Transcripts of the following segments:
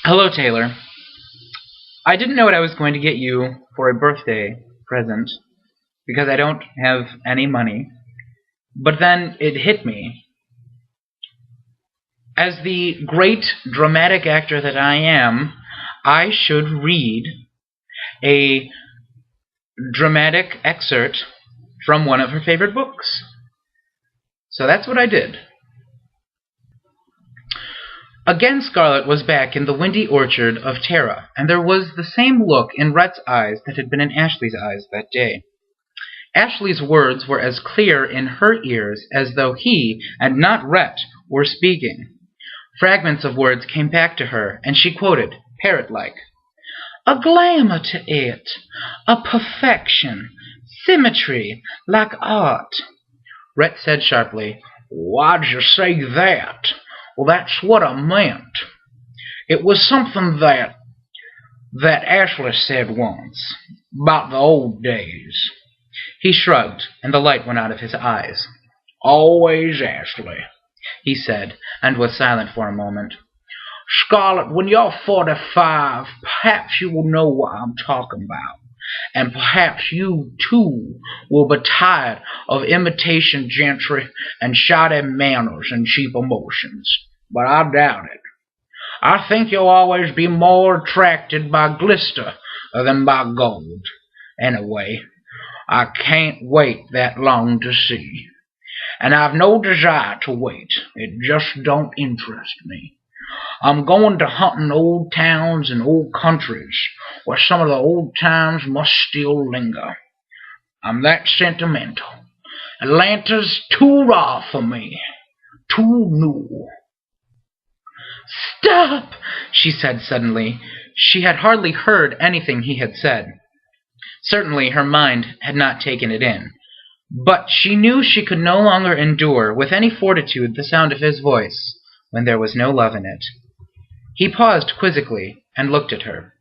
Hello, Taylor. I didn't know what I was going to get you for a birthday present because I don't have any money. But then it hit me. As the great dramatic actor that I am, I should read a dramatic excerpt from one of her favorite books. So that's what I did. Again Scarlet was back in the windy orchard of Tara, and there was the same look in Rhett's eyes that had been in Ashley's eyes that day. Ashley's words were as clear in her ears as though he, and not Rhett, were speaking. Fragments of words came back to her, and she quoted, parrot-like. A glamour to it, a perfection, symmetry, like art. Rhett said sharply, Why'd you say that? Well, that's what I meant. It was something that Ashley said once, about the old days. He shrugged, and the light went out of his eyes. Always Ashley, he said, and was silent for a moment. Scarlet, when you're 45, perhaps you will know what I'm talking about. And perhaps you, too, will be tired of imitation gentry and shoddy manners and cheap emotions. But I doubt it. I think you'll always be more attracted by glister than by gold. Anyway, I can't wait that long to see. And I've no desire to wait. It just don't interest me. I'm going to hunting old towns and old countries where some of the old times must still linger. I'm that sentimental. Atlanta's too raw for me. Too new. Stop, she said suddenly. She had hardly heard anything he had said. Certainly her mind had not taken it in. But she knew she could no longer endure with any fortitude the sound of his voice when there was no love in it. He paused quizzically and looked at her.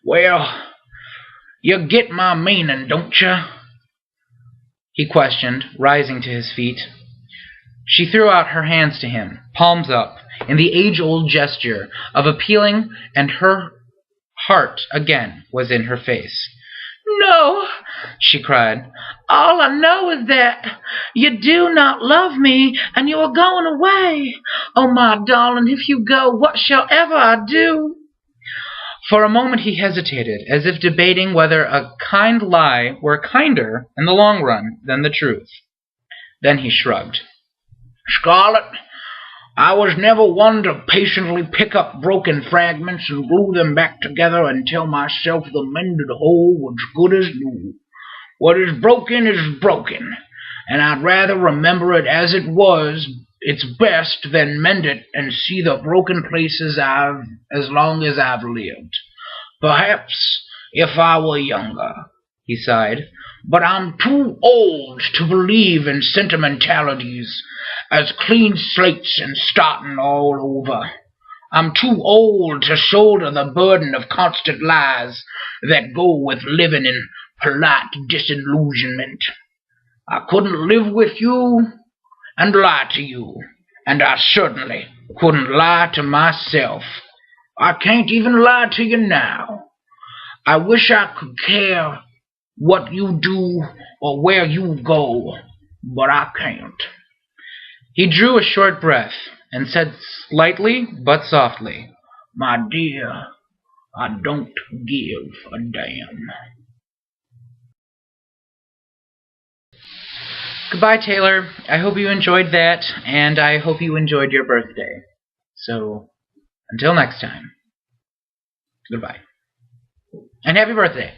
Well, you get my meaning, don't you? He questioned, rising to his feet. She threw out her hands to him, palms up, in the age-old gesture of appealing, and her heart again was in her face. No, she cried. All I know is that you do not love me, and you are going away. Oh, my darling, if you go, what shall ever I do? For a moment he hesitated, as if debating whether a kind lie were kinder in the long run than the truth. Then he shrugged. Scarlet, I was never one to patiently pick up broken fragments and glue them back together and tell myself the mended whole was good as new. What is broken, and I'd rather remember it as it was, its best, than mend it and see the broken places as long as I've lived. Perhaps if I were younger, he sighed, but I'm too old to believe in sentimentalities as clean slates and starting all over. I'm too old to shoulder the burden of constant lies that go with living in polite disillusionment. I couldn't live with you and lie to you, and I certainly couldn't lie to myself. I can't even lie to you now. I wish I could care what you do or where you go, but I can't. He drew a short breath and said lightly but softly, My dear, I don't give a damn. Goodbye, Taylor. I hope you enjoyed that, and I hope you enjoyed your birthday. So, until next time, goodbye. And happy birthday.